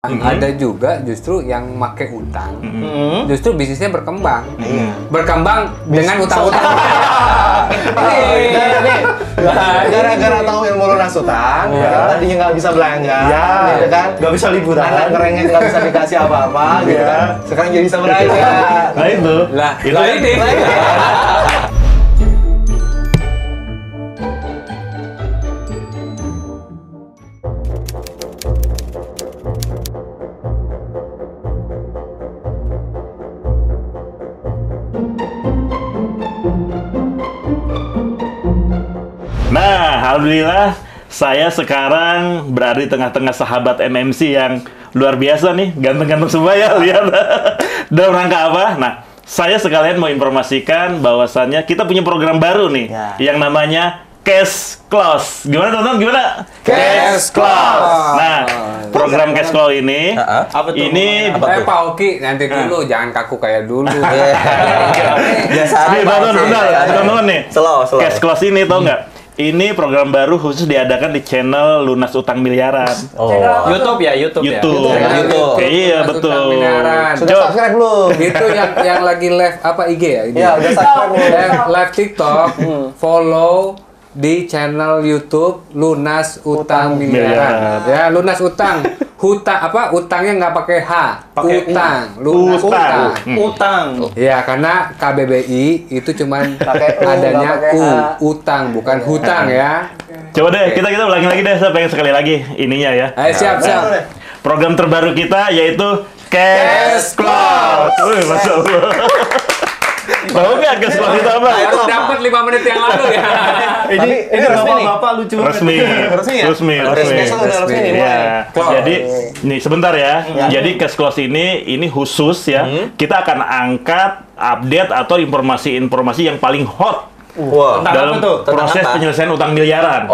Ada juga justru yang make utang, justru bisnisnya berkembang, berkembang dengan utang-utang. Gara-gara tahu ilmu lunas utang, tadinya nggak bisa belanja, gitu kan? Nggak bisa liburan, anak ngerengek nggak bisa dikasih apa-apa, gitu kan? Sekarang jadi bisa belanja. Nah itu, ini. Nah, alhamdulillah saya sekarang berada di tengah-tengah sahabat MMC yang luar biasa nih, ganteng-ganteng semua ya, lihat. Dalam rangka apa? Nah, saya sekalian mau informasikan bahwasannya kita punya program baru nih, yang namanya Cash Close. Gimana teman-teman? Gimana? Cash Close. Nah, program Cash Close ini, Apa tuh? ini Pak Oki, nanti dulu, jangan kaku kayak dulu. Nih, teman-teman nih. Slow. Cash Close ini tau nggak? Ini program baru khusus diadakan di channel Lunas Utang Miliaran. YouTube ya, YouTube. Iya, betul. Sudah subscribe belum? Itu yang lagi live apa IG ya? Ya, udah subscribe belum? Live TikTok, follow di channel YouTube Lunas Utang Miliaran. Ya, Lunas Utang. Utangnya nggak pakai H, utang. Lunas Utang. Ya, karena KBBI itu cuman Pakai U, adanya nggak pakai U, H. utang bukan hutang ya. Coba deh, kita ulangi lagi deh, saya pengen sekali lagi ininya ya. Ayo siap. Program terbaru kita yaitu Cash Close. Wih, Masya Allah. Tahu nggak Cash Close itu apa? Baru dapat 5 menit yang lalu ya. Ini bapak-bapak lucu banget. Resmi. Ya. Jadi, nih sebentar ya. Jadi Cash Close ini khusus ya. Kita akan angkat update atau informasi-informasi yang paling hot. Dalam proses penyelesaian utang miliaran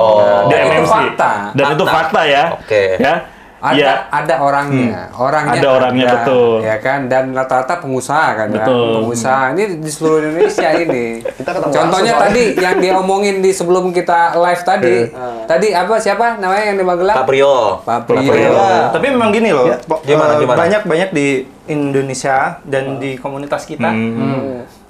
di Dan itu MMC. fakta. Dan itu fakta ya. Oke. Ya. Ada orangnya, Ada orangnya, betul. Ya kan, dan rata-rata pengusaha kan, Betul. pengusaha ini di seluruh Indonesia ini. Kita ketemu Contohnya langsung, tadi yang dia omongin di sebelum kita live tadi apa siapa namanya yang di Magelang? Pak Priyo. Tapi memang gini loh, Gimana? banyak di Indonesia dan di komunitas kita,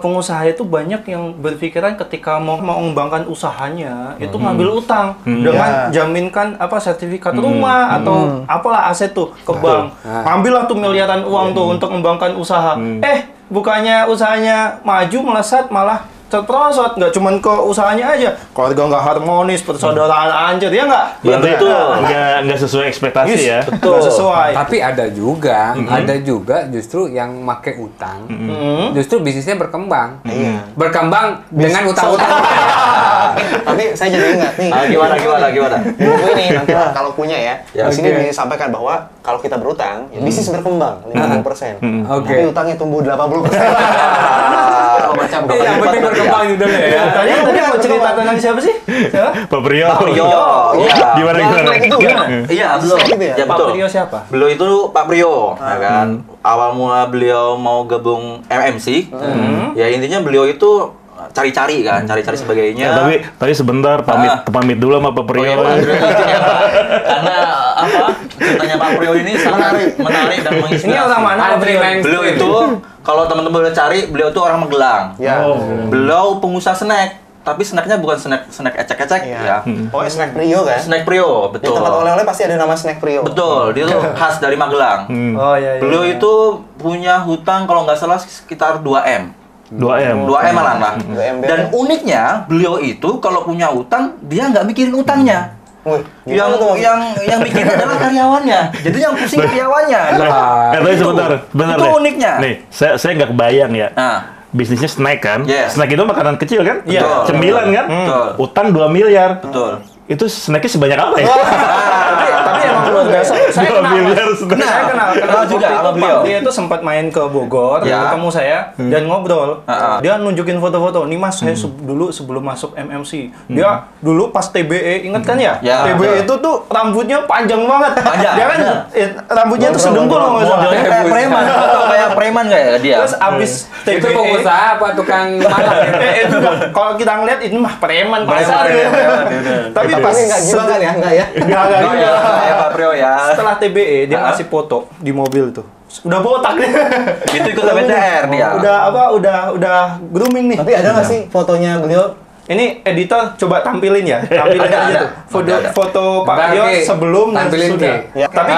pengusaha itu banyak yang berpikiran ketika mau mengembangkan usahanya itu ngambil utang dengan jaminkan sertifikat rumah atau apalah aset tuh ke bank. Ambillah tuh miliaran uang tuh untuk mengembangkan usaha. Bukannya usahanya maju melesat malah terperosot, nggak cuman ke usahanya aja, keluarga nggak harmonis, persaudaraan anjir, ya nggak? Berarti itu nggak sesuai ekspektasi ya. Betul. Nggak sesuai. Tapi ada juga justru yang make utang, justru bisnisnya berkembang, berkembang dengan utang-utang. Tapi saya jadi ingat nih. Gimana? Buku ini nanti kalau punya ya. Di sini disampaikan bahwa kalau kita berutang, bisnis berkembang 50%. Tapi utangnya tumbuh 80%. Baca buku. Yang penting berkembang juga ya. Tadi mau cerita tentang siapa sih? Pak Priyo. Gimana? Iya, belum. Ya, Pak betul. Priyo siapa? Beliau itu Pak Priyo, ya kan. Awal mula beliau mau gabung MMC, ya intinya beliau itu cari-cari sebagainya. Tapi sebentar pamit dulu sama Pak Priyo. Karena ceritanya Pak Priyo ini sangat menarik dan menginspirasi. Ini orang mana Pak Priyo? Beliau itu kalau teman-teman boleh cari, beliau itu orang Magelang. Beliau pengusaha snack. Tapi snacknya bukan snack ecek-ecek ya. Snack Priyo kan? Snack Priyo, Di betul. tempat oleh-oleh pasti ada nama Snack Priyo. Betul, dia tuh khas dari Magelang. Beliau itu punya hutang kalau nggak salah sekitar 2M. 2M malah lah. Dan uniknya beliau itu kalau punya utang dia nggak mikirin utangnya. Yang mikirin adalah karyawannya. Jadi yang pusing karyawannya. Tapi sebentar itu deh. uniknya. Nih, saya nggak kebayang ya. Bisnisnya snack kan? Yes. Snack itu makanan kecil kan? Betul. Cemilan kan? Betul. Utang 2 miliar. Betul. Itu snacknya sebanyak apa ya? Tapi emang luar biasa. Saya 2 miliar snack. Saya kenal juga sama beliau. Dia itu sempat main ke Bogor, ketemu saya dan ngobrol. Dia nunjukin foto-foto. Nih Mas, saya dulu sebelum masuk MMC. Dia dulu pas TBE, ingat kan ya? TBE itu tuh rambutnya panjang banget. Dia kan rambutnya tuh sedengkul loh. Modelnya kayak preman. kayak preman kayak dia. Terus abis Itu pengusaha apa tukang malang? itu kalau kita ngeliat ini mah preman pasar. Tapi ini nggak gila kan ya? Nggak ya? Nggak Ya Pak Prio ya. Setelah TBE dia ngasih foto di mobil tuh. Udah botak nih. Itu ikut BTR dia. Udah grooming nih. Tapi ada nggak sih fotonya beliau? Ini editor coba tampilin ya, tampilin Ada, aja ada. tuh. Foto Pak Bentar, Rio Ki. sebelum dan Tampilin, sesudah. Ki. Ya. Tapi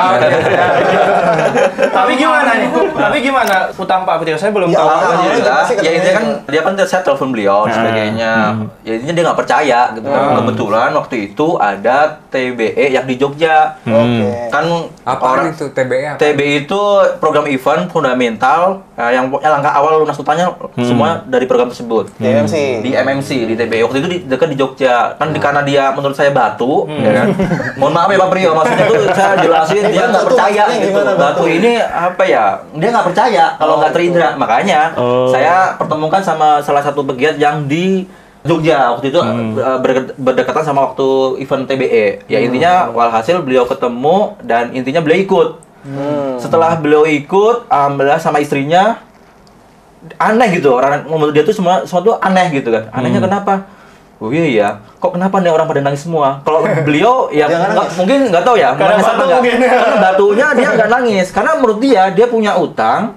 tapi gimana nih? Tapi gimana utang Pak Rio? Saya belum tahu. Alhamdulillah. Ya intinya kan dia kan saya telepon beliau dan sebagainya. Ya intinya dia nggak percaya gitu. Kebetulan waktu itu ada TBE yang di Jogja. Oke. Kan Apa itu TBE? TBE itu program event fundamental yang pokoknya langkah awal lunas utangnya semua dari program tersebut. Di MMC. Di MMC di TBE waktu itu dekat di Jogja kan karena dia menurut saya batu ya kan. Mohon maaf ya Pak Prio, maksudnya tuh saya jelasin dia nggak percaya gitu. Batu ini apa ya, dia nggak percaya kalau nggak terindra, makanya saya pertemukan sama salah satu pegiat yang di Jogja waktu itu berdekatan sama waktu event TBE. Ya intinya walhasil beliau ketemu dan intinya beliau ikut. Setelah beliau ikut, alhamdulillah sama istrinya aneh gitu, orang ngomong dia tuh semua tuh aneh gitu kan. Anehnya kenapa? Oh iya, kok kenapa nih orang pada nangis semua? Kalau beliau ya mungkin nggak tahu ya. Karena batu mungkin. Karena batunya dia nggak nangis, karena menurut dia punya utang,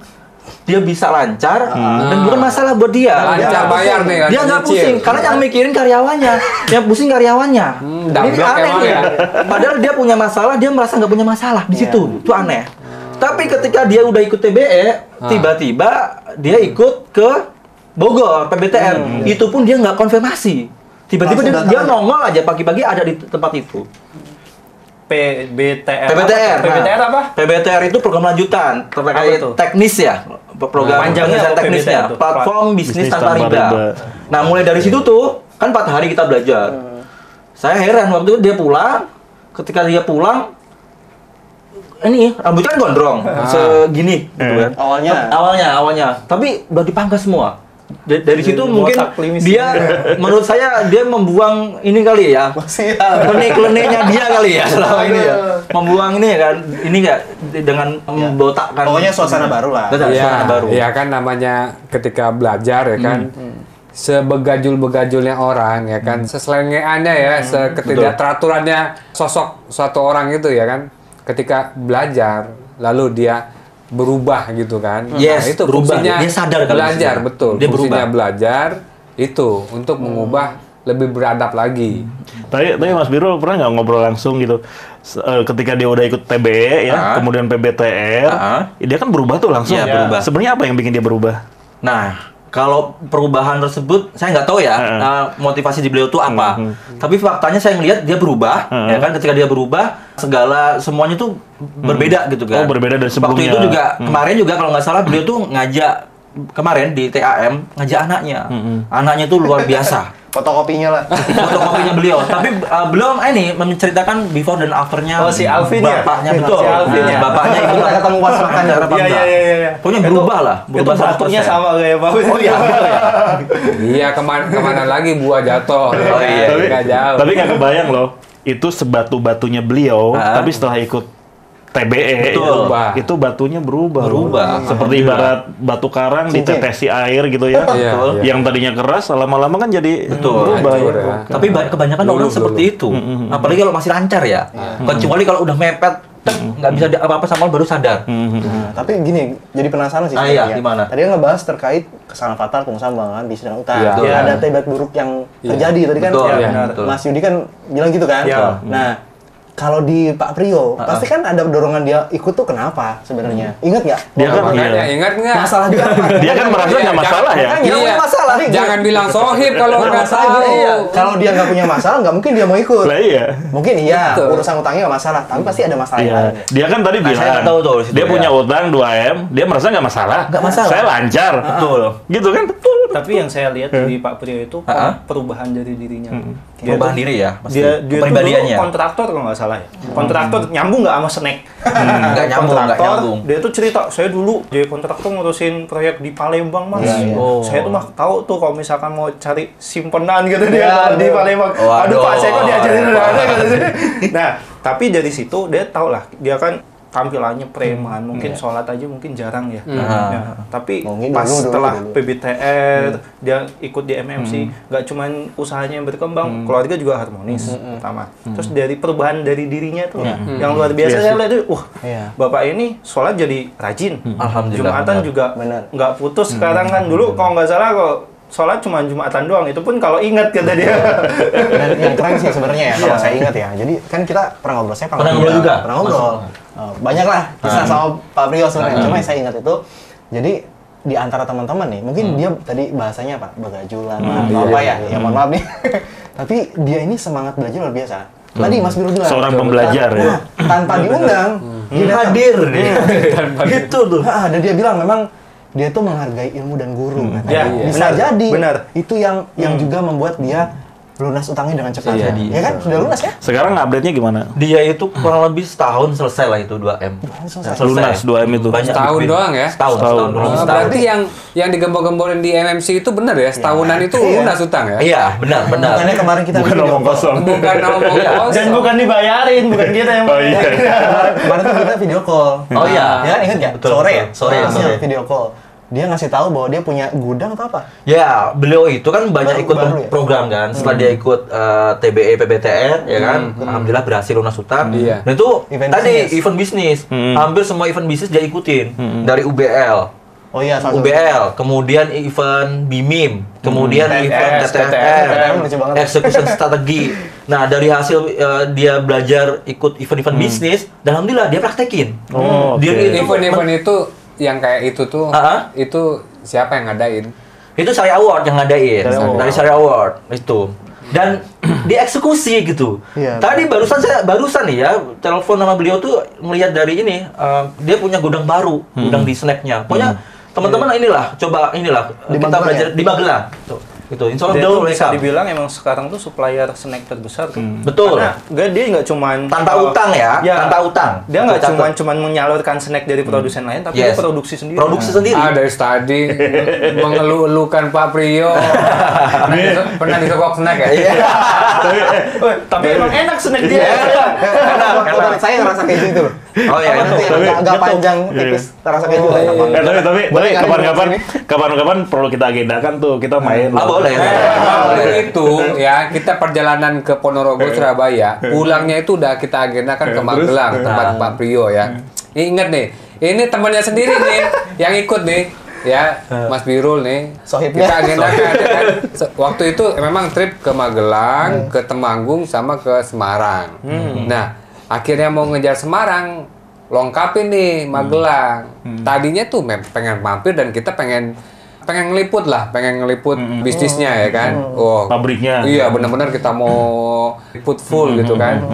dia bisa lancar dan bukan masalah buat dia. Lancar bayar nih. Dia nggak pusing, karena yang mikirin karyawannya, yang pusing karyawannya. Ini Damblok aneh emang nih. ya. Padahal dia punya masalah, dia merasa nggak punya masalah di situ. Itu aneh. Tapi ketika dia udah ikut TBE, tiba-tiba dia ikut ke Bogor, PBTR. Itu pun dia nggak konfirmasi. Tiba-tiba dia nongol aja pagi-pagi ada di tempat itu. PBTR. PBTR apa? PBTR itu program lanjutan terkait teknis ya. Program Panjangnya teknisnya, PBTR itu? platform bisnis tanpa riba. Nah, mulai dari situ tuh kan 4 hari kita belajar. Saya heran waktu itu dia pulang, ketika dia pulang ini rambutnya kan gondrong segini gitu kan. Awalnya tapi udah dipangkas semua. Dari situ mungkin dia menurut saya dia membuang ini kali ya. Klenik-kleniknya dia kali ya selama ini ya. Membuang ini kan dengan membotakkan. Pokoknya suasana baru lah. Iya, iya kan namanya ketika belajar ya kan. Sebegajul-begajulnya orang ya kan, seselengeannya ya, seketidakteraturannya sosok suatu orang itu ya kan. Ketika belajar lalu dia berubah gitu kan. Yes, nah, itu berubah. fungsinya Dia sadar kan belajar, betul. Dia fungsinya berubah. belajar itu untuk mengubah lebih beradab lagi. Tapi Mas Biro pernah nggak ngobrol langsung gitu ketika dia udah ikut TBE ya, kemudian PBTR, dia kan berubah tuh langsung. Iya, berubah. Sebenarnya apa yang bikin dia berubah? Nah, kalau perubahan tersebut saya nggak tahu ya motivasi di beliau itu apa. Tapi faktanya saya ngelihat dia berubah, ya kan ketika dia berubah semuanya tuh berbeda gitu kan. Oh, berbeda dari sebelumnya. Waktu itu juga kemarin juga kalau nggak salah beliau tuh ngajak kemarin di TAM ngajak anaknya. Anaknya tuh luar biasa. Fotokopinya lah. Fotokopinya beliau. Tapi belum ini menceritakan before dan afternya. Oh, si Alvin ya? Bapaknya betul. Si Alvin ya? Bapaknya ikut Kita ketemu pas makan ya. Iya. Pokoknya berubah lah. Itu Berubah batuknya 100%. sama kayak Pak. Oh iya. Iya, kemana lagi buah jatuh. Oh, iya. Nggak jauh. Tapi nggak kebayang loh, itu sebatu-batunya beliau, tapi setelah ikut TBE Betul. itu batunya berubah. Berubah. Seperti ibarat batu karang ditetesi air gitu ya. Iya, iya. Yang tadinya keras lama-lama kan jadi Betul. berubah. Hancur, Ya. ya. Tapi kebanyakan orang seperti itu. Apalagi kalau masih lancar ya. Kecuali kalau udah mepet, nggak bisa apa-apa sama baru sadar. Nah, tapi gini, jadi penasaran sih. Iya, sebenarnya. gimana? Tadi kan ngebahas terkait kesalahan fatal pengusaha membangun bisnis dan utang. Iya. Ya, ada tebak buruk yang terjadi tadi kan. Betul, Ya, betul. Mas Yudi kan bilang gitu kan. Iya. Nah, kalau di Pak Prio, pasti kan ada dorongan dia ikut tuh kenapa sebenarnya? Ingat nggak? Dia kan Makanya ingat nggak? Masalah dia apa? Dia kan merasa nggak masalah ya. Iya, masalah. jangan bilang sohib kalau nggak tahu. Kalau dia nggak punya masalah, nggak mungkin dia mau ikut. Lah iya. Mungkin iya, Betul. urusan utangnya nggak masalah, tapi pasti ada masalah yang Iya. lain. Dia kan tadi Nah, saya bilang nggak tahu tuh di situ, dia ya. punya utang 2M, dia merasa nggak masalah. Nggak masalah. Saya lancar. Betul. Gitu kan? Betul. Tapi yang saya lihat di Pak Prio itu perubahan dari dirinya. Dia Perubahan tuh- diri ya, pasti. Dia tuh Kepribadiannya. dulu kontraktor kalau nggak salah ya. Kontraktor nyambung nggak sama snack. Nggak nyambung. Dia tuh cerita, saya dulu jadi kontraktor ngurusin proyek di Palembang mas. Iya, iya. Oh. Saya tuh mah tahu tuh kalau misalkan mau cari simpenan gitu dia di Palembang. Waduh. Aduh Pak, saya kok diajarin ada gitu. Nah, tapi dari situ dia tahu lah, dia kan tampilannya preman, mungkin sholat aja mungkin jarang ya. Ya, tapi pas setelah PBTR, dia ikut di MMC, nggak cuman usahanya yang berkembang, keluarga juga harmonis pertama. Terus dari perubahan dari dirinya tuh yang luar biasa, saya lihat itu, bapak ini sholat jadi rajin, Jumatan juga nggak putus sekarang kan. Dulu kalau nggak salah kok sholat cuma Jumatan doang, itu pun kalau ingat kata dia. Dan yang keren sih sebenarnya ya, kalau saya ingat ya. Jadi kan kita pernah ngobrol, saya pernah ngobrol juga. Pernah ngobrol. Banyak lah kisah sama Pak Prio sebenarnya. Cuma yang saya ingat itu, jadi di antara teman-teman nih, mungkin dia tadi bahasanya apa? Begajulan atau apa ya? Ya mohon maaf nih. Tapi dia ini semangat belajar luar biasa. Tadi Mas Biro bilang seorang pembelajar ya. Tanpa diundang, dia hadir dia. Gitu tuh. Dan dia bilang memang dia tuh menghargai ilmu dan guru. Bisa benar, jadi benar. itu yang juga membuat dia lunas utangnya dengan cepat. Ya kan? Sudah lunas ya? Sekarang update-nya gimana? Dia itu kurang lebih setahun selesai lah itu 2M. Lunas 2M itu. Banyak Setahun duit. doang ya? Setahun. Berarti yang digembor-gemborin di MMC itu benar ya? Setahunan itu lunas utang ya? Iya, benar. Bukannya kemarin kita Bukan omong kosong. Bukan ngomong kosong. Dan bukan dibayarin, bukan kita yang bayar. Kemarin tuh kita video call. Oh iya. Ya, ingat nggak? Betul, Sore ya? betul. Sore. Video call. Dia ngasih tahu bahwa dia punya gudang atau apa? Ya, beliau itu kan banyak ikut baru ya? program kan. Setelah dia ikut TBE, PBTR, ya kan. Alhamdulillah berhasil lunas utang. Iya. Dan itu Event tadi bisnis. event bisnis. Hampir semua event bisnis dia ikutin. Dari UBL, Oh iya, salah satu. UBL, kemudian event BIMIM, kemudian event TTR, TTR, lucu banget. execution strategi. Nah, dari hasil dia belajar ikut event-event bisnis, dan alhamdulillah dia praktekin. Dia itu Event-event itu yang kayak itu tuh, itu siapa yang ngadain? itu Syariah Award yang ngadain. Dari Syariah Award itu. Dan dieksekusi gitu. Iya. Tadi barusan nih ya, telepon sama beliau tuh melihat dari ini, dia punya gudang baru, gudang di snacknya. Pokoknya teman-teman coba Di kita Magelang belajar ya? di Magelang. Tuh. Gitu. Insya Allah Dia betul tuh bisa mereka. dibilang emang sekarang tuh supplier snack terbesar tuh. Betul. Karena dia nggak cuman Tanpa utang ya, tanpa utang. Dia nggak Catat. cuman menyalurkan snack dari produsen lain, tapi dia produksi sendiri. Produksi sendiri. Dari tadi mengeluh-elukan Pak Prio. Pernah disogok snack ya? Iya. Tapi emang enak snack dia. Saya ngerasa kayak gitu loh. Oh iya. Apa tuh yang agak panjang, tipis, terasa kayak gitu. Tapi Boleh kali kapan-kapan perlu kita agendakan tuh kita main. Boleh. Itu ya kita perjalanan ke Ponorogo Surabaya, pulangnya itu udah kita agendakan ke Magelang tempat Pak Prio ya. Ingat nih, ini temannya sendiri nih yang ikut nih. Ya, Mas Birul nih. Sohibnya. Kita agendakan ya kan. Waktu itu memang trip ke Magelang, ke Temanggung sama ke Semarang. Nah, akhirnya mau ngejar Semarang, lengkapin nih Magelang. Tadinya tuh pengen mampir dan kita pengen ngeliput bisnisnya ya kan. Pabriknya. Iya, benar-benar kita mau liput full gitu kan.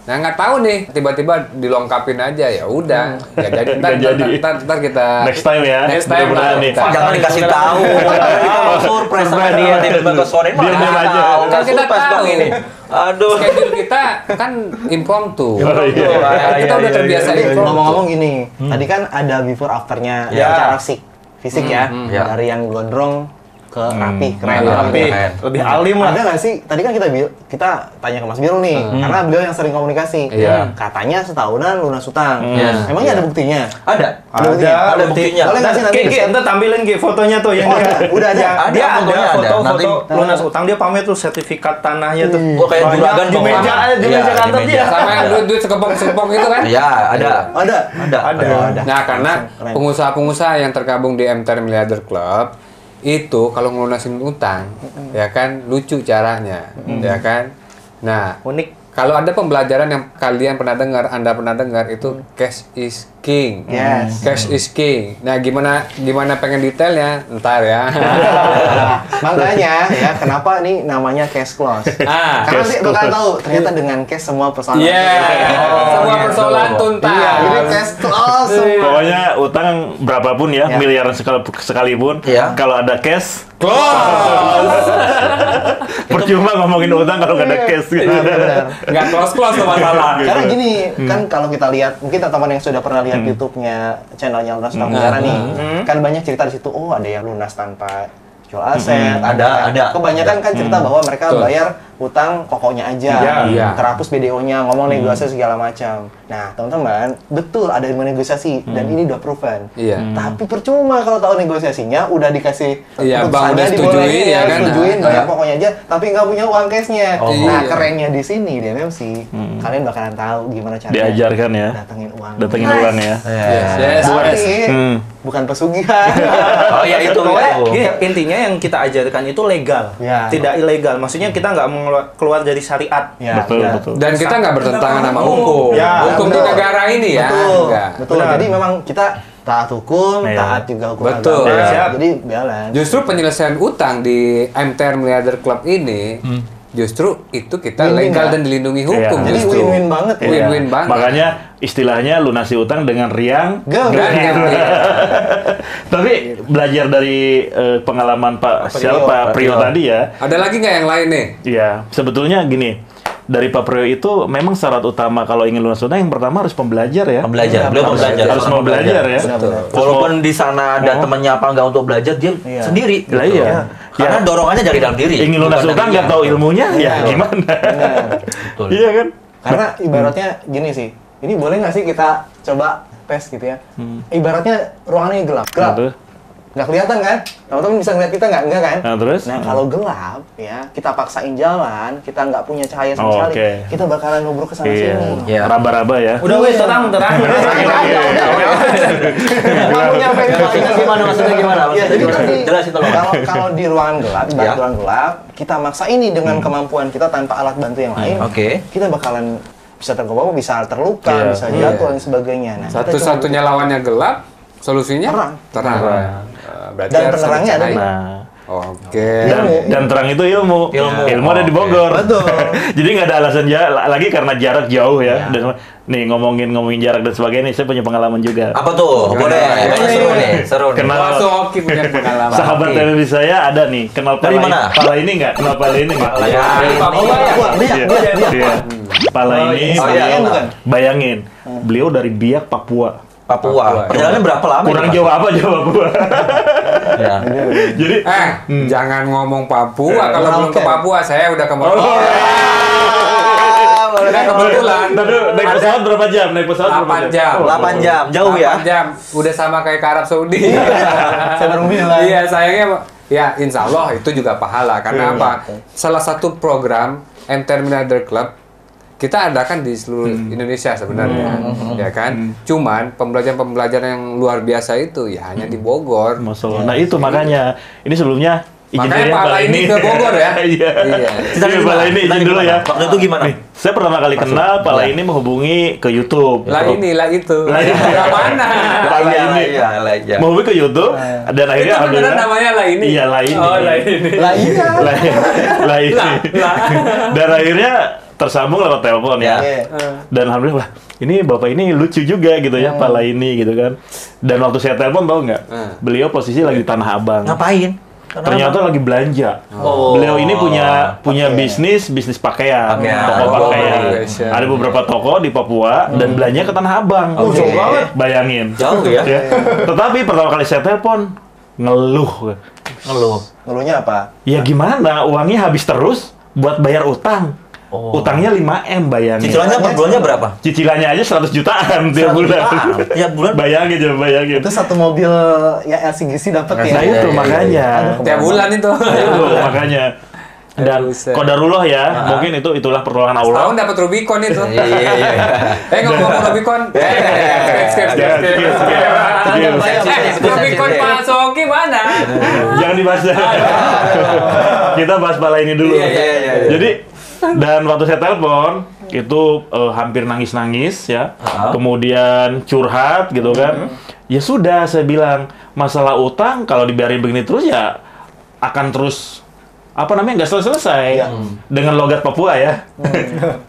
Nah, nggak tahu nih, tiba-tiba dilengkapin aja, ya udah. Ya jadi ntar kita Next time ya. Next time lah. Jangan dikasih tahu. Surprise sama dia tiba-tiba ke sore. Diam-diam aja. Kan kita tahu ini. Aduh. Schedule kita kan impromptu. Kita udah terbiasa Jadi impromptu. ngomong-ngomong gini, tadi kan ada before afternya secara fisik ya, dari yang gondrong ke rapi, keren. Rapi, lebih alim lah. Ada nggak sih? Tadi kan kita tanya ke Mas Birul nih, karena beliau yang sering komunikasi. Katanya setahunan lunas utang. Emangnya ada buktinya? Ada buktinya. Boleh nggak sih nanti? Ntar tampilin fotonya tuh yang udah aja. dia ada Nanti foto lunas utang, dia pamer tuh sertifikat tanahnya tuh. kayak juragan di meja kantor dia. Sama yang duit sekepok-sekepok itu kan? Iya, ada. Nah, karena pengusaha-pengusaha yang tergabung di MTR Miliarder Club itu kalau ngelunasin utang, ya kan lucu caranya, ya kan. Nah, Unik. kalau ada pembelajaran yang Anda pernah dengar itu cash is king. Yes. Cash is king. Nah, gimana pengen detailnya? Ntar ya. Makanya ya, kenapa nih namanya cash close? Karena nanti bakal tahu ternyata dengan cash semua persoalan. Semua persoalan tuntas. Jadi cash close. Pokoknya utang berapapun ya, miliaran sekalipun, kalau ada cash, percuma ngomongin utang kalau nggak ada cash. Nggak close tuh masalah. Karena gini, kan kalau kita lihat, mungkin teman-teman yang sudah pernah lihat YouTube-nya channelnya Lunas Utang Negara nih, kan banyak cerita di situ. Oh, ada yang lunas tanpa jual aset. Ada. Kebanyakan kan cerita bahwa mereka bayar utang pokoknya aja, terhapus BDO-nya, ngomong negosiasi segala macam. Nah, teman-teman, betul ada yang negosiasi dan ini udah proven. Tapi percuma kalau tahu negosiasinya, udah dikasih bang udah setujuin ya kan, setujuin bayar pokoknya aja, tapi nggak punya uang cashnya. Nah, kerennya di sini di MMC, kalian bakalan tahu gimana caranya diajarkan ya, datengin uang ya. Tapi bukan pesugihan. Oh ya itu. Intinya yang kita ajarkan itu legal, tidak ilegal. Maksudnya kita nggak keluar dari syariat. Betul. Dan kita nggak bertentangan sama hukum. Hukum di negara ini ya. Betul. Jadi memang kita taat hukum, taat juga hukum agama. Jadi balance. Justru penyelesaian utang di MTR Milliarder Club ini justru itu kita legal dan dilindungi hukum. Jadi win-win banget ya. Win-win banget. Makanya istilahnya lunasi utang dengan riang. Tapi belajar dari pengalaman Pak Priyo tadi ya. Ada lagi nggak yang lain nih? Iya, sebetulnya gini. Dari Pak Priyo itu memang syarat utama kalau ingin lunas utang yang pertama harus pembelajar ya. Beliau pembelajar. Harus mau belajar ya. Walaupun di sana ada temannya apa enggak untuk belajar, dia sendiri. Lah iya. Karena dorongannya dari dalam diri. Ingin lunas utang nggak tahu ilmunya, ya gimana? Betul. Iya kan? Karena ibaratnya gini sih, ini boleh nggak sih kita coba tes gitu ya? Ibaratnya ruangannya gelap. Nggak kelihatan kan? Teman-teman bisa ngeliat kita nggak? Enggak kan? Nah, terus? Nah, kalau gelap ya, kita paksain jalan, kita nggak punya cahaya sama sekali, kita bakalan nubruk ke sana sini. Iya. Raba-raba ya. Udah wes terang. Maksudnya gimana? Ya, jadi tadi jelasin tolong. Kalau di ruangan gelap, ibarat ruangan gelap, kita maksa ini dengan kemampuan kita tanpa alat bantu yang lain, kita bakalan bisa tergopoh, bisa terluka, bisa jatuh dan sebagainya. Nah, satu-satunya lawannya gelap, solusinya terang. Dan penerangnya ada di Dan terang itu ilmu ada di Bogor. Betul. Jadi nggak ada alasan lagi karena jarak jauh ya. Dan nih ngomongin jarak dan sebagainya, saya punya pengalaman juga. Apa tuh? Boleh. Seru nih. Kenal Oki punya pengalaman. Sahabat televisi saya ada nih. Kenal Pala ini nggak? Kenal Pala ini nggak? Pala ini. Bayangin, beliau dari Biak, Papua. Perjalanannya berapa lama? Kurang jauh apa Papua? Jadi jangan ngomong Papua kalau belum ke Papua, saya udah ke Papua. Udah kebetulan. Naik pesawat berapa jam? 8 jam. Jauh ya? 8 jam. Udah sama kayak ke Arab Saudi. Saya baru bilang. Iya, sayangnya ya insya Allah itu juga pahala. Karena apa? Salah satu program MTR Milliarder Club kita adakan di seluruh Indonesia sebenarnya, ya kan? Cuman pembelajaran yang luar biasa itu ya hanya di Bogor. Nah itu makanya ini sebelumnya makanya Pala ini ke Bogor ya. Iya. Pala ini izin dulu ya. Waktu itu gimana? Nih, saya pertama kali kenal Pala ini menghubungi ke YouTube. Lah itu. Lah mana? Pala ini. Iya. Menghubungi ke YouTube dan akhirnya alhamdulillah namanya Lah ini. Iya, Lah ini. Oh, Lah ini. Lah ini. Dan akhirnya tersambung lewat telepon ya. Dan alhamdulillah, wah, ini bapak ini lucu juga gitu ya, Pala ini gitu kan. Dan waktu saya telepon tahu nggak? Beliau posisi lagi di Tanah Abang. Ngapain? Ternyata lagi belanja. Beliau ini punya bisnis pakaian, toko pakaian. Ada beberapa toko di Papua dan belanja ke Tanah Abang. Jauh banget. Bayangin. Jauh ya. Tetapi pertama kali saya telepon ngeluh. Ngeluhnya apa? Ya gimana? Uangnya habis terus buat bayar utang. Utangnya 5M, bayangin. Cicilannya per bulannya berapa? Cicilannya aja 100 jutaan tiap bulan. Tiap bulan? Bayangin. Itu satu mobil ya LCGC dapat ya. Nah itu makanya. Tiap bulan itu. Makanya. Dan qadarullah ya, mungkin itulah pertolongan Allah. Tahun dapat Rubicon itu. Iya. Ngomong Rubicon. Rubicon Pak Soki mana? Jangan dibahas. Kita bahas Pala ini dulu. Jadi dan waktu saya telepon itu hampir nangis-nangis ya. Kemudian curhat gitu kan. Ya sudah, saya bilang masalah utang kalau dibiarin begini terus ya akan terus nggak selesai dengan logat Papua ya.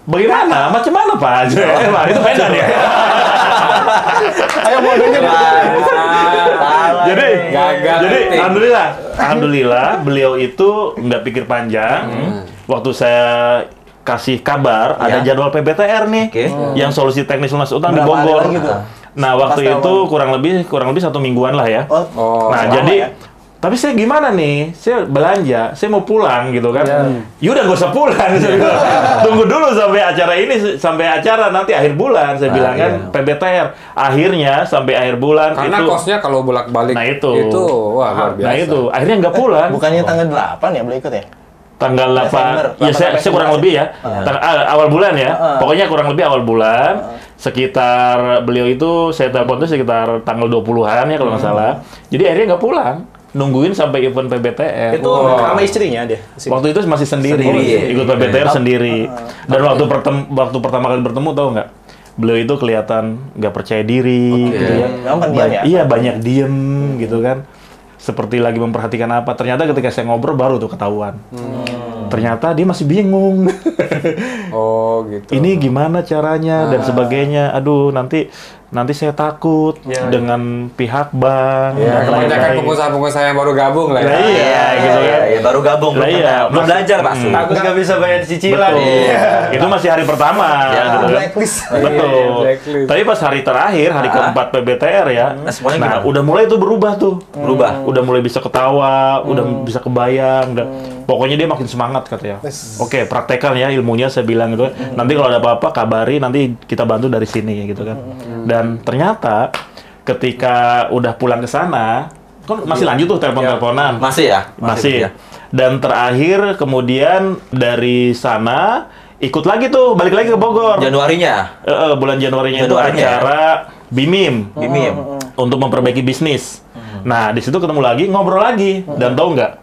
Bagaimana? Macam mana Pak? Itu beda nih. Ayo modalnya Jadi gagal. Jadi alhamdulillah beliau itu nggak pikir panjang. Waktu saya kasih kabar ada jadwal PBTR nih yang solusi teknis lunas utang di Bogor. Nah waktu itu kurang lebih 1 mingguan lah ya. Nah jadi Tapi saya gimana nih? Saya belanja, saya mau pulang gitu kan. Yaudah nggak usah pulang. Saya bilang, tunggu dulu sampai acara ini, sampai acara nanti akhir bulan. Saya bilang kan PBTR. Akhirnya sampai akhir bulan. Karena itu, kosnya kalau bolak-balik itu wah luar biasa. Nah itu, akhirnya nggak pulang. Bukannya tanggal 8 ya boleh ikut ya? Tanggal 8, Desember, ya saya kurang lebih ya, awal bulan ya, pokoknya kurang lebih awal bulan, sekitar beliau itu, saya telepon itu sekitar tanggal 20-an ya kalau nggak salah, jadi akhirnya nggak pulang, nungguin sampai event PBTR. Itu sama istrinya dia? Waktu itu masih sendiri. Ikut PBTR sendiri, dan waktu pertama kali bertemu tahu nggak? Beliau itu kelihatan nggak percaya diri, gitu ya. Iya, banyak diem gitu kan. Seperti lagi memperhatikan apa. Ternyata ketika saya ngobrol baru tuh ketahuan. Ternyata dia masih bingung. Oh gitu. Ini gimana caranya dan sebagainya. Aduh, nanti saya takut dengan pihak bank. Ya, kebanyakan pengusaha-pengusaha yang baru gabung lah ya. Iya, gitu kan. Iya, baru gabung, belum belajar Pak Su. Takut nggak bisa bayar cicilan. Itu masih hari pertama. Gitu kan. Blacklist. Betul. Tapi pas hari terakhir, hari keempat PBTR ya. Nah, udah mulai tuh berubah tuh. Udah mulai bisa ketawa, udah bisa kebayang. Pokoknya dia makin semangat katanya. Oke, praktekkan ya ilmunya, saya bilang gitu. Nanti kalau ada apa-apa kabari, nanti kita bantu dari sini gitu kan. Dan ternyata ketika udah pulang ke sana, kan masih lanjut tuh telepon-teleponan. Masih ya? Masih. Dan terakhir kemudian dari sana ikut lagi tuh, balik lagi ke Bogor. Januarinya? Bulan Januarinya itu acara BIMIM. Untuk memperbaiki bisnis. Nah, di situ ketemu lagi, ngobrol lagi. Dan tahu nggak?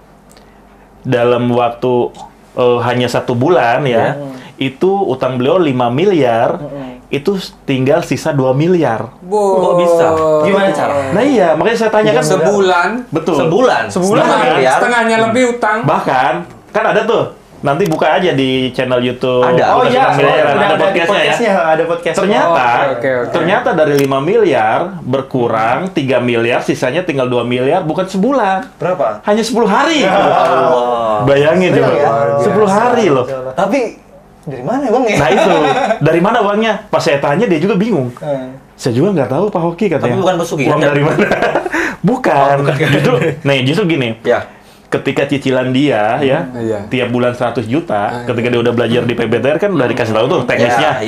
Dalam waktu hanya 1 bulan ya, itu utang beliau 5 miliar, itu tinggal sisa 2 miliar. Kok bisa? Gimana cara? Nah iya, makanya saya tanyakan. Sebulan. Betul. Sebulan? Setengahnya lebih utang. Bahkan, kan ada tuh, nanti buka aja di channel YouTube. Ada. Oh iya, ada podcastnya ya. Ada podcast. Ternyata, Oke. ternyata dari 5 miliar berkurang 3 miliar, sisanya tinggal 2 miliar, bukan sebulan. Berapa? Hanya 10 hari. Allah. Bayangin coba. ya? 10 hari loh. Tapi dari mana Bang ya? Nah itu, dari mana uangnya? Pas saya tanya dia juga bingung. Saya juga nggak tahu Pak Hoki katanya. Tapi bukan pesugihan, Uang ya? dari mana? Bukan. Justru gini. Ya. Ketika cicilan dia ya, tiap bulan 100 juta, ketika dia udah belajar di PBTR kan udah dikasih tahu tuh teknisnya.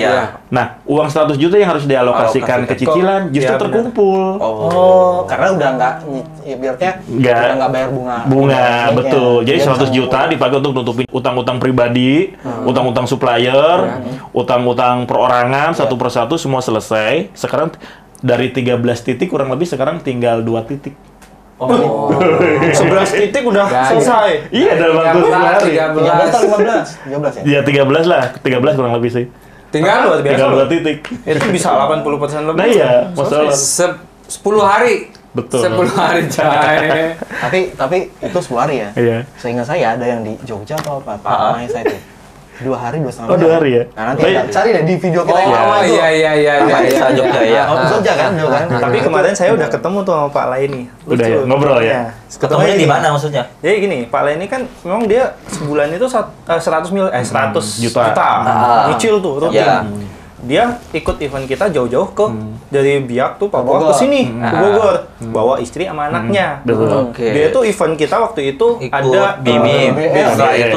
Nah, uang 100 juta yang harus dialokasikan ke cicilan justru terkumpul. Oh, karena udah nggak, ibaratnya udah nggak bayar bunga. Betul. Jadi 100 juta dipakai untuk nutupin utang-utang pribadi, utang-utang supplier, utang-utang perorangan, satu persatu semua selesai. Sekarang dari 13 titik kurang lebih sekarang tinggal 2 titik. 11 titik udah selesai. Iya, dalam waktu sehari. 13 atau 15 ya? Ya 13 lah, 13 kurang lebih sih. Tinggal 2 titik. Itu bisa 80% lebih. Nah iya, masalah. 10 hari. Betul. 10 hari, Cai. Tapi itu 10 hari ya? Iya. Seingat saya ada yang di Jogja atau apa? Pak Amai saya itu. 2 hari, 2,5 Oh, 2 hari ya? Nah, nanti cari deh di video kita yang Oh, iya. Jogja ya. Jogja kan? Tapi kemarin saya udah ketemu tuh sama Pak Laini. Udah ya, ngobrol ya? Ketemunya di mana maksudnya? Jadi gini, Pak Laini kan memang dia sebulan itu 100 juta. Nyicil tuh rutin. Dia ikut event kita jauh-jauh ke dari Biak tuh Papua ke sini ke Bogor, bawa istri sama anaknya. Dia tuh event kita waktu itu ada BIMIM.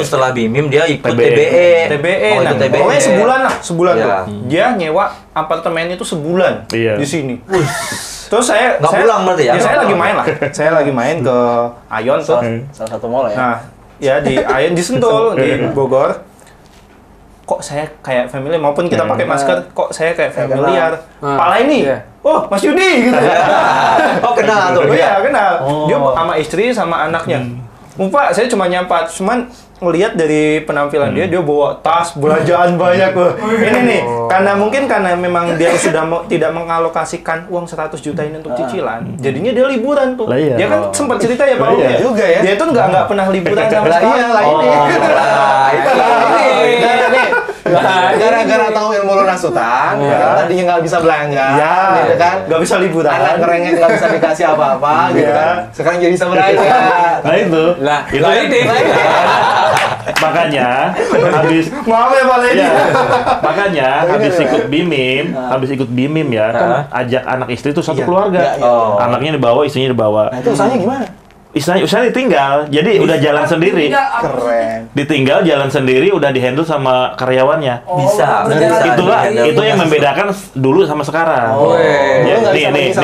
Setelah BIMIM dia ikut TBE. Nah, pokoknya sebulan tuh. Dia nyewa apartemen itu sebulan di sini. Terus saya pulang berarti ya? Saya lagi main lah. Saya lagi main ke Ayon tuh. Salah satu mall ya. Nah, ya di Ayon di Sentul di Bogor. Kok saya kayak familiar, maupun kita pakai masker, kok saya kayak familiar. Pala ini, oh Mas Yudi gitu. Oh kenal tuh? Iya kenal. Dia sama istri sama anaknya. Pak, saya cuma nyapa, cuman ngelihat dari penampilan dia bawa tas belanjaan banyak loh. Ini nih, karena memang dia sudah tidak mengalokasikan uang 100 juta ini untuk cicilan. Jadinya dia liburan tuh. Dia kan sempat cerita ya Pak ya. Juga ya. Dia tuh nggak pernah liburan sama sekali. Gara-gara tahu ilmu lunas utang, tadinya nggak bisa belanja, gitu kan? Nggak bisa liburan. Anak ngerengek nggak bisa dikasih apa-apa, gitu kan? Sekarang jadi bisa belanja. Nah itu. Ini. Makanya habis Maaf ya Pak Leni. Makanya habis ikut BIMIM ya, kan ajak anak istri itu satu keluarga. Anaknya dibawa, istrinya dibawa. Nah itu usahanya gimana? Usahanya ditinggal, jadi udah jalan sendiri. Keren. Ditinggal jalan sendiri, udah dihandle sama karyawannya. Bisa. Itulah itu yang membedakan dulu sama sekarang. Nih.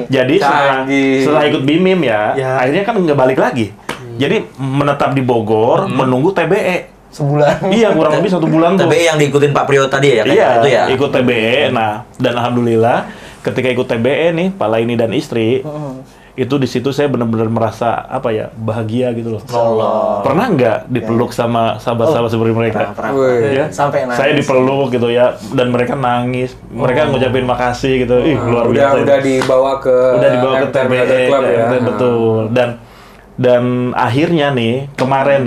Jadi setelah ikut BIMIM ya, akhirnya kan nggak balik lagi. Jadi menetap di Bogor, menunggu TBE. Sebulan. Iya, kurang lebih 1 bulan tuh. TBE yang diikutin Pak Priyo tadi ya? Iya, itu ya? ikut TBE. Nah, dan alhamdulillah ketika ikut TBE nih, Pak Laini dan istri, itu di situ saya benar-benar merasa bahagia gitu loh. Allah. Pernah nggak dipeluk sama sahabat-sahabat seperti mereka? Pernah. Ya? Sampai nangis. Saya dipeluk gitu ya, dan mereka nangis. Mereka ngucapin makasih gitu. Ih, luar biasa. Udah dibawa ke TBE Club ya. Betul. Dan akhirnya nih kemarin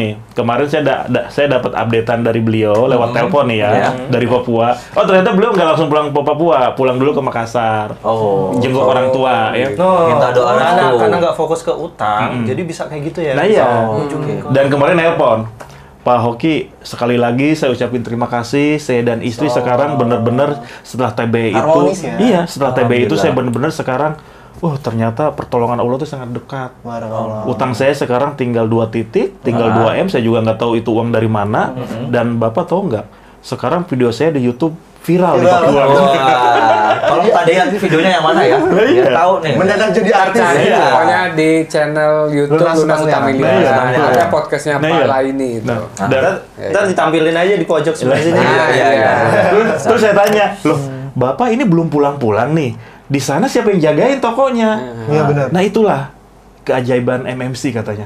saya dapat updatean dari beliau lewat telepon nih ya, dari Papua. Oh, ternyata beliau nggak langsung pulang ke Papua, pulang dulu ke Makassar. Jenguk orang tua ya. Minta doa karena nggak fokus ke utang, jadi bisa kayak gitu ya. Nah iya. Dan kemarin nelpon, Pak Hoki, sekali lagi saya ucapin terima kasih. Saya dan istri sekarang benar-benar setelah TBE itu, harmonis ya? Iya, setelah TBE itu saya benar-benar sekarang, ternyata pertolongan Allah itu sangat dekat. Utang saya sekarang tinggal 2 titik, tinggal 2 M. Saya juga nggak tahu itu uang dari mana. Dan Bapak tahu nggak? Sekarang video saya di YouTube viral di Papua. Kalau tadi lihat videonya yang mana ya? Biar tahu nih. Mendadak jadi artis. Pokoknya di channel YouTube Lunas Utang Miliar. Ada podcastnya Pak Laini itu. Ntar ditampilin aja di pojok sebelah sini. Terus saya tanya, loh, Bapak ini belum pulang-pulang nih. Di sana siapa yang jagain tokonya? Iya benar. Nah itulah keajaiban MMC katanya.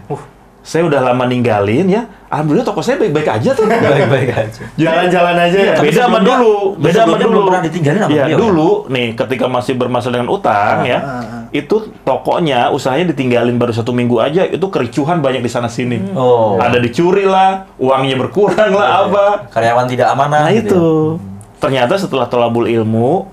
Saya udah lama ninggalin ya. Alhamdulillah toko saya baik-baik aja tuh. Baik-baik aja. Jalan-jalan aja ya. Beda sama dulu. Belum pernah ditinggalin sama ya, beliau. dulu nih ketika masih bermasalah dengan utang ya. Itu tokonya usahanya ditinggalin baru 1 minggu aja, itu kericuhan banyak di sana sini. Ada dicuri lah, uangnya berkurang lah apa. Karyawan tidak amanah. Nah gitu itu. Ternyata setelah tolabul ilmu,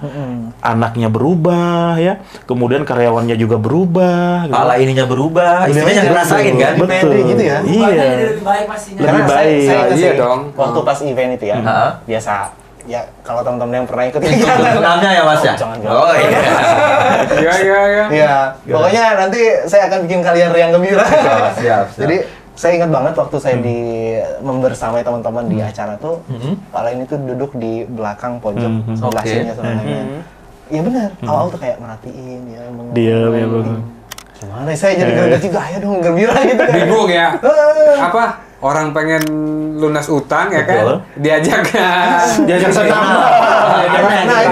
anaknya berubah ya, kemudian karyawannya juga berubah. Gitu. Kepala ininya berubah, istrinya yang ngerasain kan? Betul. Gitu ya. Iya. Lebih baik pastinya. Lebih baik. Saya dong. Waktu pas event itu ya, biasa. Ya kalau teman-teman yang pernah ikut Itu benamnya ya Mas ya? Jangan. Oh iya. Iya. Iya. Pokoknya nanti saya akan bikin kalian riang gembira. Siap. Jadi saya ingat banget waktu saya membersamai teman-teman di acara tuh, Pak Lain itu duduk di belakang pojok sebelah sini sebenarnya. Iya benar. Awal tuh kayak merhatiin ya. Diam ya bang. Gimana? Saya jadi gergaji gaya dong, gembira gitu kan. Bingung ya. Apa? Orang pengen lunas utang ya kan? Diajak senam. Nah,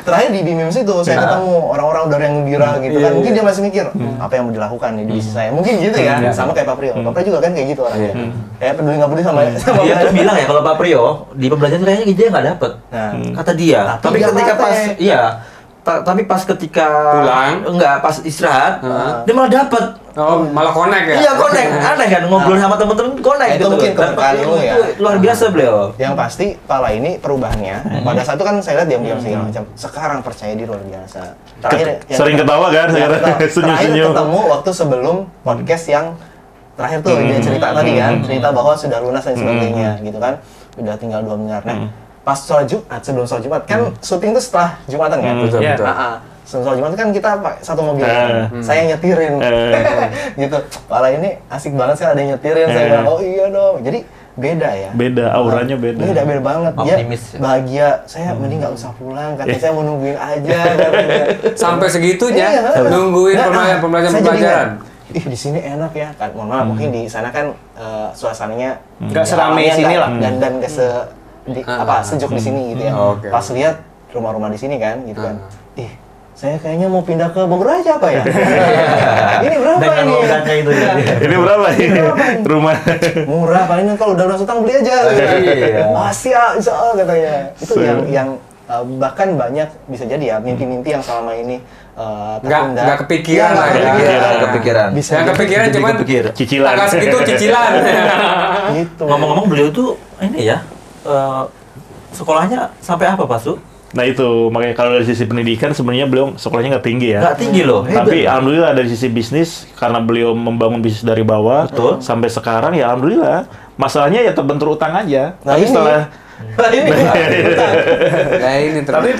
terakhir di BIMIM itu saya ketemu orang-orang udah yang gembira gitu kan. Mungkin dia masih mikir apa yang mau dilakukan nih di bisnis saya. Mungkin gitu ya. Sama kayak Pak Priyo. Pak Priyo juga kan kayak gitu orangnya. Kayak peduli nggak peduli sama Dia tuh bilang ya kalau Pak Priyo di pembelajaran kayaknya dia nggak dapet. Kata dia. Tapi ketika pas tapi pas ketika pulang, pas istirahat, dia malah dapet. Oh, malah connect ya? Iya, connect. Aneh kan, ngobrol sama temen-temen connect itu gitu. mungkin keberkahan lu ya. Luar biasa beliau. Yang pasti Pala ini perubahannya, pada saat itu kan saya lihat diam-diam segala macam. Sekarang percaya diri luar biasa. Terakhir Sering ketawa kan? Terakhir Senyum-senyum. ketemu waktu sebelum podcast yang terakhir tuh dia cerita tadi kan, cerita bahwa sudah lunas dan sebagainya gitu kan. Udah tinggal 2 miliar. Nah, pas sholat Jumat, sebelum sholat Jumat kan syuting tuh setelah Jumatan kan? Betul. Sebelum sholat Jumat kan kita pakai satu mobil kan? Saya yang nyetirin gitu. Pala ini asik banget sih ada yang nyetirin, saya bilang oh iya dong. Jadi beda ya. Beda, auranya beda. Beda banget. Optimis, Dia bahagia, saya mending nggak usah pulang, katanya saya mau nungguin aja katanya. Sampai segitunya Iya. nungguin pembelajaran. Ih di sini enak ya kan. Mohon maaf mungkin di sana kan suasananya nggak seramai sini lah. Dan nggak sejuk di sini gitu ya. Pas lihat rumah-rumah di sini kan gitu kan. Saya kayaknya mau pindah ke Bogor aja apa ya? Ini berapa Dengan ini? logika itu ya. Ini berapa ini? Rumah. Murah paling kalau udah lunas utang beli aja. Pasti insya Allah katanya. Itu yang bahkan banyak bisa jadi ya mimpi-mimpi yang selama ini nggak kepikiran lah ya. Kepikiran. Bisa Yang kepikiran cuman Cicilan. tanggal segitu cicilan. gitu. Ngomong-ngomong beliau tuh ini ya, sekolahnya sampai apa Pak Su? Nah itu, makanya kalau dari sisi pendidikan sebenarnya beliau sekolahnya nggak tinggi ya. Nggak tinggi loh, Tapi alhamdulillah dari sisi bisnis, karena beliau membangun bisnis dari bawah, sampai sekarang ya alhamdulillah. Masalahnya ya terbentur utang aja. Nah, tapi ini. setelah Tapi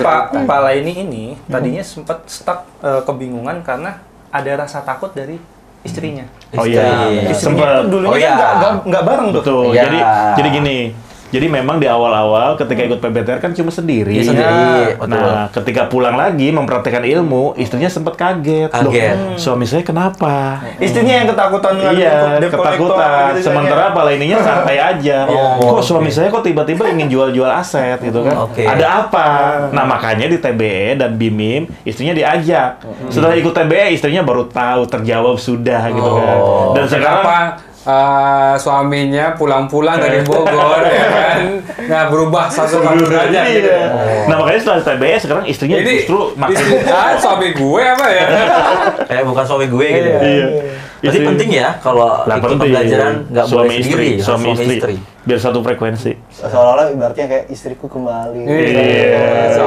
Pak Laini ini tadinya sempat stuck kebingungan karena ada rasa takut dari istrinya. Oh iya, Istrinya itu dulunya nggak bareng tuh. Betul. Iya. Jadi gini. Jadi memang di awal-awal ketika ikut PBTR kan cuma sendiri. Iya, sendiri. Nah, ketika pulang lagi mempraktekkan ilmu, istrinya sempat kaget. Loh, suami saya kenapa? Istrinya yang ketakutan Iya, ketakutan. gitu, Sementara apa lainnya santai aja. Kok suami saya kok tiba-tiba ingin jual-jual aset gitu kan? Ada apa? Nah, makanya di TBE dan BIMIM istrinya diajak. Setelah ikut TBE istrinya baru tahu, terjawab sudah gitu kan. Dan sekarang suaminya pulang-pulang dari Bogor ya kan nggak berubah 180 derajat gitu. Nah makanya setelah TBE sekarang istrinya Ini justru suami gue apa ya? Kayak bukan suami gue gitu. Iya. Berarti penting ya kalau ikut pembelajaran nggak boleh sendiri, suami istri. Biar satu frekuensi. Seolah-olah ibaratnya kayak istriku kembali. Iya.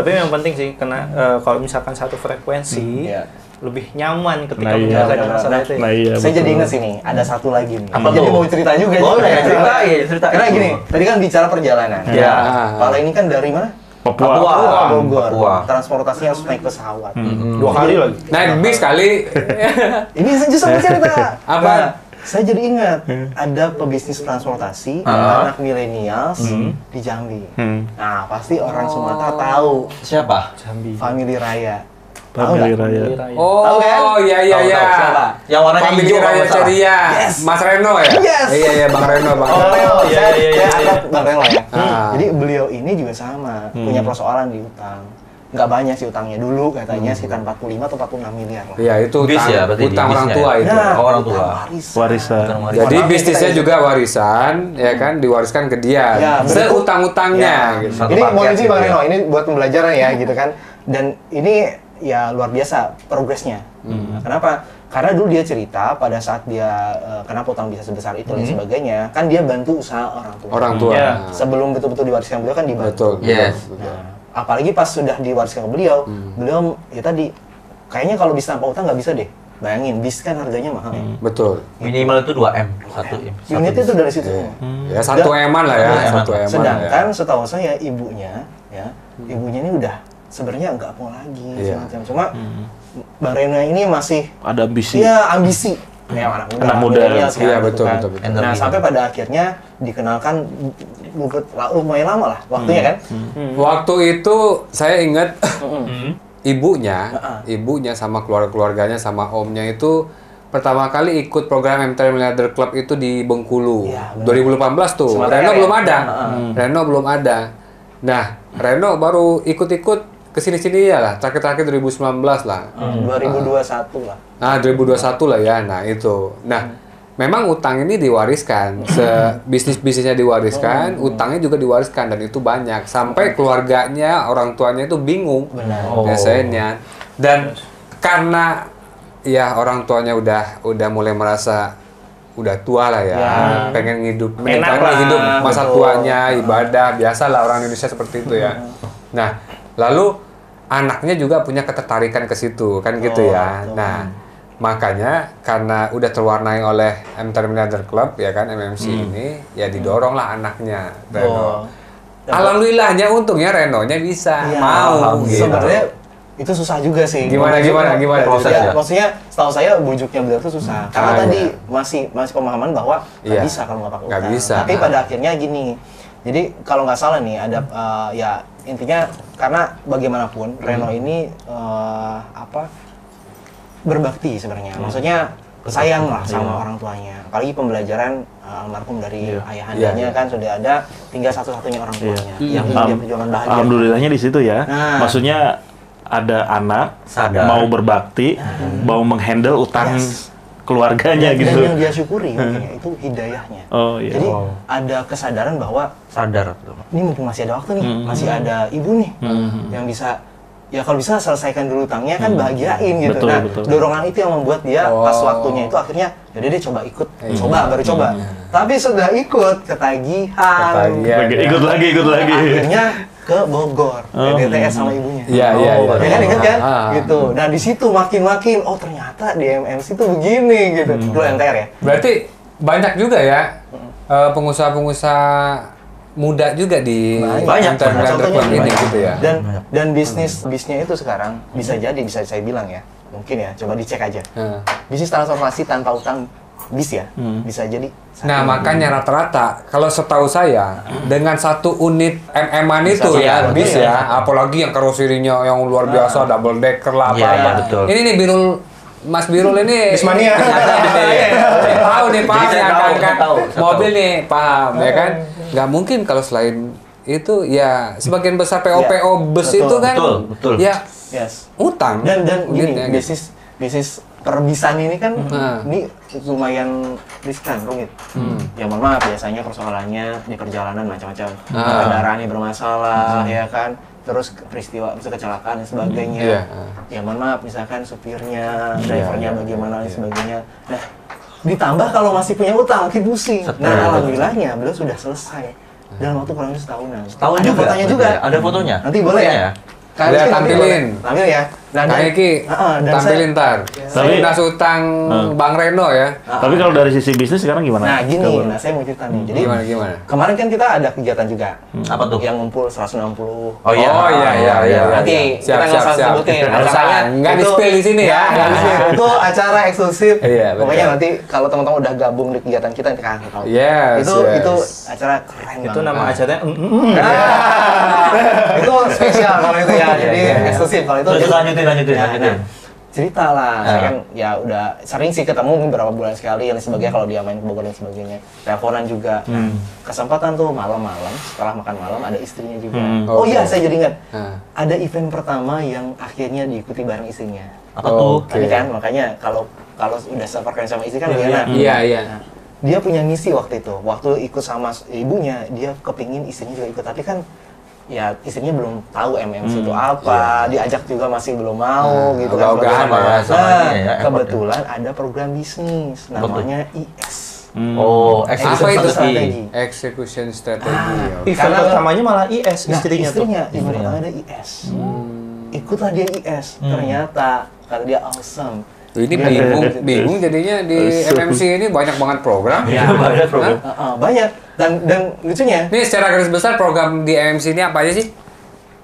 Tapi yang penting sih karena kalau misalkan satu frekuensi lebih nyaman ketika Nah, menjalankan masalah itu. Nah, iya, Saya betul. jadi ingat sih nih, ada satu lagi nih. Apa Jadi tuh? mau cerita juga. Boleh, nih. cerita. Karena gini, tadi kan bicara perjalanan. Ya. Kalau ini kan dari mana? Papua. Bogor. Papua. Transportasinya harus naik pesawat. 2 kali lagi. Naik bis kali. Ini saya justru mau cerita. Apa? Nah, saya jadi ingat ada pebisnis transportasi anak milenials di Jambi. Nah, pasti orang Sumatera tahu Siapa? Family Raya. Family Raya. Oh, Tahu kan? iya. Siapa? Yang warnanya Family hijau Raya kalau nggak salah. Ceria. Yes. Mas Reno ya? Yes. Iya, Bang Reno. Saya akrab Bang Reno ya. Ah. Jadi beliau ini juga sama, punya persoalan di utang. Nggak banyak sih utangnya dulu, katanya sekitar 45 atau 46 miliar lah. Iya, itu Bis ya, berarti utang di orang bisnya tua ya? itu. Nah, orang tua. Warisan. Jadi bisnisnya juga warisan, ya kan, diwariskan ke dia. Ya, Seutang-utangnya. Gitu. Satu Ini paket mau izin gitu Bang ya. Reno, ini buat pembelajaran ya gitu kan. Dan ini ya luar biasa progresnya. Kenapa? Karena dulu dia cerita pada saat dia kenapa utang bisa sebesar itu dan sebagainya, kan dia bantu usaha orang tua. Orang tua. Iya. Sebelum betul-betul diwariskan beliau kan dibantu. Betul. Yes. Nah, apalagi pas sudah diwariskan ke beliau, beliau ya tadi kayaknya kalau bis tanpa utang nggak bisa deh. Bayangin, bis kan harganya mahal ya. Betul. Minimal itu 2M, 1M. Unit itu dari situ. Ya, 1 eman lah ya. 1 eman. Sedangkan setahu saya ibunya, ibunya ini udah sebenarnya nggak mau lagi Iya. semacam. Cuma Bang Reno ini masih Ada ambisi. ya ambisi. Ya, anak muda. milenial kan, Iya, gitu betul, kan. betul, betul. Nah, sampai pada akhirnya dikenalkan lumayan lama lah waktunya kan. Waktu itu saya ingat ibunya sama keluarganya sama omnya itu pertama kali ikut program MTR Milliarder Club itu di Bengkulu. Iya, benar. 2018 tuh. Sumatera Reno ya? belum ada. Reno belum ada. Nah, Reno baru ikut-ikut kesini-sini ya lah. Terakhir-terakhir 2019 lah. 2021 lah. Nah, 2021 lah ya. Nah, itu. Nah, memang utang ini diwariskan. Bisnis-bisnisnya diwariskan, utangnya juga diwariskan dan itu banyak. Sampai keluarganya, orang tuanya itu bingung biasanya. Dan karena ya orang tuanya udah mulai merasa udah tua lah ya, pengen hidup masa tuanya, ibadah, biasalah orang Indonesia seperti itu ya. Nah, lalu anaknya juga punya ketertarikan ke situ, kan gitu ya. Nah, makanya karena udah terwarnai oleh MTR Milliarder Club ya kan, MMC ini, ya didoronglah anaknya Reno. Alhamdulillahnya untungnya Renonya bisa mau gitu. Sebenarnya itu susah juga sih. Gimana prosesnya? Ya, maksudnya setahu saya bujuknya beliau itu susah. Karena tadi masih pemahaman bahwa nggak bisa kalau nggak pakai Nggak utang. bisa. Tapi pada akhirnya gini. Jadi kalau nggak salah nih ada ya intinya karena bagaimanapun Reno ini berbakti sebenarnya. Maksudnya sayang lah sama orang tuanya. Apalagi pembelajaran almarhum dari ayahandanya kan sudah ada, tinggal satu-satunya orang tuanya yang dia perjuangan bahagia. Alhamdulillahnya di situ ya. Nah. Maksudnya ada anak Sadar. mau berbakti, mau menghandle utang keluarganya Dan gitu. yang dia syukuri makanya itu hidayahnya. Oh iya. Jadi ada kesadaran bahwa Sadar. ini mumpung masih ada waktu nih, masih ada ibu nih yang bisa ya kalau bisa selesaikan dulu utangnya kan bahagiain gitu. Betul, Nah, betul. dorongan itu yang membuat dia pas waktunya itu akhirnya jadi dia coba ikut, baru coba. Tapi sudah ikut ketagihan. Ikut lagi. Akhirnya ke Bogor, PBTS sama ibunya. Iya. Ya kan ingat kan? Gitu. Nah, di situ makin oh ternyata di MMC itu begini gitu. Dulu MTR ya. Berarti banyak juga ya pengusaha-pengusaha muda juga di Banyak. MTR Milliarder Club ini gitu ya. Dan bisnisnya itu sekarang bisa jadi bisa saya bilang ya mungkin ya, coba dicek aja. Bisnis transportasi tanpa utang bisa jadi. Nah, makanya rata-rata kalau setahu saya dengan 1 unit MM-an itu ya bis ya, apalagi yang karoserinya yang luar biasa, double decker lah apa. Ini nih Mas Birul ini Bismania. Tahu nih paham ya kan mobil nih paham ya kan. Nggak mungkin kalau selain itu ya sebagian besar PO bus itu kan ya utang. Dan gini bisnis perbisan ini kan ini lumayan riskan, rumit. Ya mohon maaf, biasanya persoalannya di perjalanan macam-macam. Kendaraannya bermasalah ya kan. Terus peristiwa kecelakaan dan sebagainya. Ya mohon maaf, misalkan supirnya, drivernya bagaimana dan sebagainya. Nah, ditambah kalau masih punya utang, makin pusing. Nah, alhamdulillahnya beliau sudah selesai dalam waktu kurang lebih setahunan. Ada fotonya juga. Ada fotonya. Nanti boleh ya? Lihat tampilin. Tampil ya. Dan Iki tampilin ntar. Lunas utang Bang Reno ya. Tapi kalau dari sisi bisnis sekarang gimana? Nah gini, saya mau cerita nih. Jadi gimana? Kemarin kan kita ada kegiatan juga. Apa tuh? Yang ngumpul 160. Oh iya. Nanti kita nggak usah sebutin. Acaranya nggak di-spill di sini ya. Itu acara eksklusif. Iya, pokoknya nanti kalau teman-teman udah gabung di kegiatan kita nanti kalian tahu. Itu acara keren banget. Itu nama acaranya itu spesial kalau itu ya. Jadi eksklusif kalau itu. Lanjutin. Cerita lah, saya kan ya udah sering sih ketemu beberapa bulan sekali dan sebagainya kalau dia main ke Bogor dan sebagainya. Teleponan juga. Kesempatan tuh malam-malam setelah makan malam ada istrinya juga. Oh iya, saya jadi ingat. Ada event pertama yang akhirnya diikuti bareng istrinya. Apa tuh? Tadi kan makanya kalau udah sefrekuensi sama istri kan lebih enak. Iya. Nah, dia punya misi waktu itu. Waktu ikut sama ibunya, dia kepingin istrinya juga ikut, tapi kan ya istrinya belum tahu MMC itu apa, diajak juga masih belum mau gitu kan. Kebetulan ada program bisnis namanya IS. Execution Strategy. Event pertamanya malah IS istrinya tuh. Event pertama ada IS. Ikutlah dia IS. Ternyata kata dia awesome. Ini bingung jadinya di MMC ini banyak banget program. Ya, banyak program. Banyak. Dan lucunya. Ini secara garis besar program di MMC ini apa aja sih?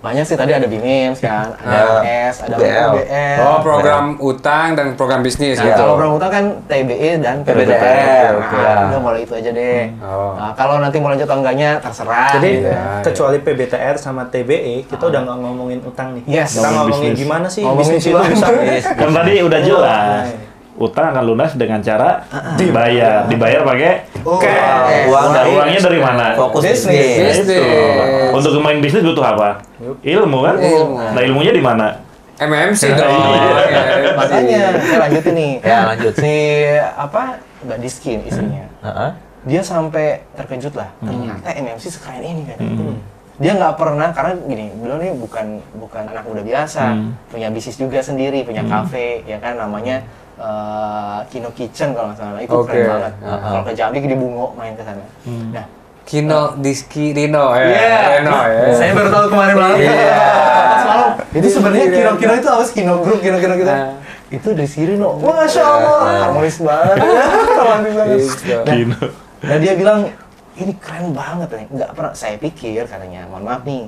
Banyak sih, tadi ada BIMIMS kan, ada MS, ada BL. Program utang dan program bisnis gitu. Kalau program utang kan TBE dan PBTR. Udah mulai itu aja deh. Nah, kalau nanti mau lanjut atau enggaknya terserah. Jadi kecuali PBTR sama TBE, kita udah nggak ngomongin utang nih. Kita ngomongin gimana sih bisnis itu bisa. Kan tadi udah jelas. Utang akan lunas dengan cara dibayar pakai uangnya dari mana? Fokus Bisnis. Untuk main bisnis butuh apa? Ilmu kan? Nah, ilmunya di mana? MMC dong. Makanya saya lanjutin nih. Ya, lanjut. Mbak Diskin istrinya. Dia sampai terkejut lah. Ternyata MMC sekeren ini kan. Dia nggak pernah, karena gini, beliau nih bukan anak muda biasa, punya bisnis juga sendiri, punya kafe, ya kan, namanya Kino Kitchen kalau nggak salah, itu keren banget. Kalau ke Jambi di Bungo main ke sana. Nah, Kino Diski Rino Reno ya. Saya baru tahu kemarin malam. Semalam. Itu sebenarnya Kino itu apa sih? Kino Group kita. Itu dari Sirino. Masya Allah, harmonis banget. Romantis banget. Nah, dia bilang ini keren banget nih. Nggak pernah saya pikir katanya. Mohon maaf nih,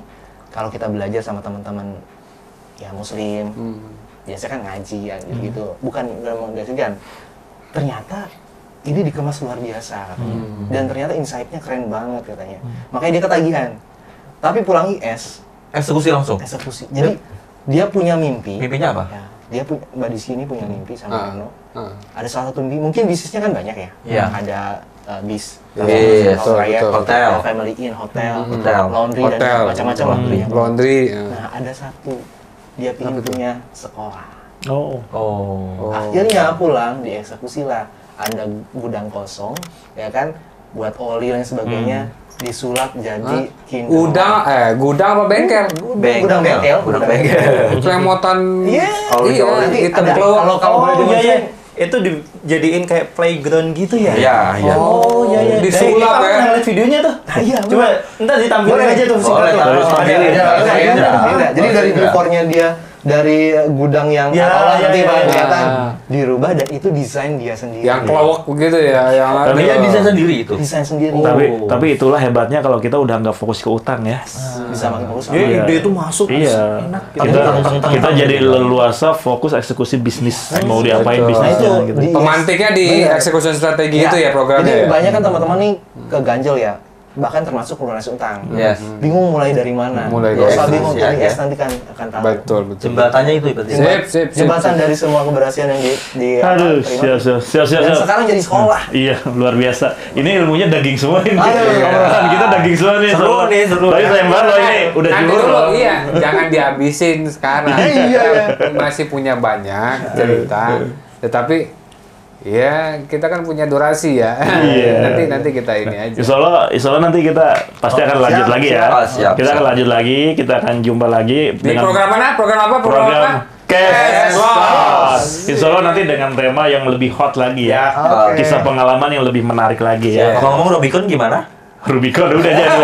kalau kita belajar sama teman-teman ya Muslim. Biasanya kan ngaji ya gitu, bukan menggajikan. Ternyata ini dikemas luar biasa katanya. Dan ternyata insight-nya keren banget katanya. Makanya dia ketagihan. Tapi pulang IS, eksekusi langsung. Jadi dia punya mimpi. Mimpinya apa? Ya, dia Mbak Disi ini punya mimpi sama Reno. Ada salah satu mimpi, mungkin bisnisnya kan banyak ya. Ada bis, hotel, family inn, hotel, laundry dan macam-macam lah. Laundry. Nah, ada satu dia ingin punya sekolah. Akhirnya pulang dieksekusi lah. Ada gudang kosong, ya kan, buat oli dan sebagainya, disulap jadi gudang apa bengkel? Gudang bengkel. Klemotan. Iya. Hitam kalau boleh itu dijadiin kayak playground gitu ya? Iya. Oh iya. Disulap ya. Lihat videonya tuh. Iya. Coba ntar ditampilin aja tuh. Jadi dari beforenya dia dari gudang yang nanti kelihatan dirubah dan itu desain dia sendiri. Yang kelawak begitu ya, yang tapi dia desain sendiri itu. Desain sendiri. Tapi itulah hebatnya kalau kita udah nggak fokus ke utang ya. Bisa makin fokus. Ide itu masuk. Iya. Enak. Kita jadi leluasa fokus eksekusi bisnis. Mau diapain bisnisnya gitu. Pemantiknya di eksekusi strategi itu ya programnya. Jadi banyak kan teman-teman nih keganjel ya. Bahkan termasuk lunasi utang. Yes. Bingung mulai dari mana. Kalau bingung dari nanti kan akan tahu. Betul. Jembatannya itu berarti. Sip. Jembatan dari semua keberhasilan yang Aduh, terima. siap. Dan sekarang jadi sekolah. Iya, luar biasa. Ini ilmunya daging semua ini. Kita daging semua nih. Seru. Tapi sayang banget loh ini udah Nanti jujur dulu, loh. iya, jangan dihabisin sekarang. Kita masih punya banyak cerita, tetapi ya kita kan punya durasi ya. Nanti kita ini aja. Insya Allah nanti kita pasti akan lanjut lagi ya. Kita akan lanjut lagi, kita akan jumpa lagi Di program mana? Program apa? program Cash Loss. Insya Allah nanti dengan tema yang lebih hot lagi ya. Kisah pengalaman yang lebih menarik lagi ya. Ngomong Rubicon gimana? Rubicon udah jadi.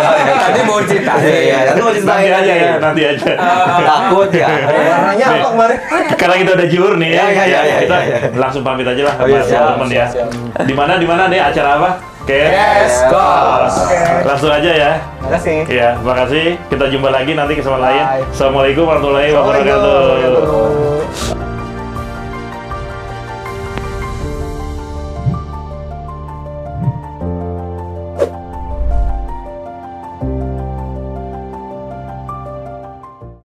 Tadi mau cerita. Iya, Nanti aja. Takut ya. Warnanya apa kemarin? Karena kita udah jujur nih ya. Kita langsung pamit aja lah sama teman-teman ya. Di mana deh acara apa? Cash Loss. Langsung aja ya. Makasih. Iya, makasih. Kita jumpa lagi nanti kesempatan lain. Assalamualaikum warahmatullahi wabarakatuh.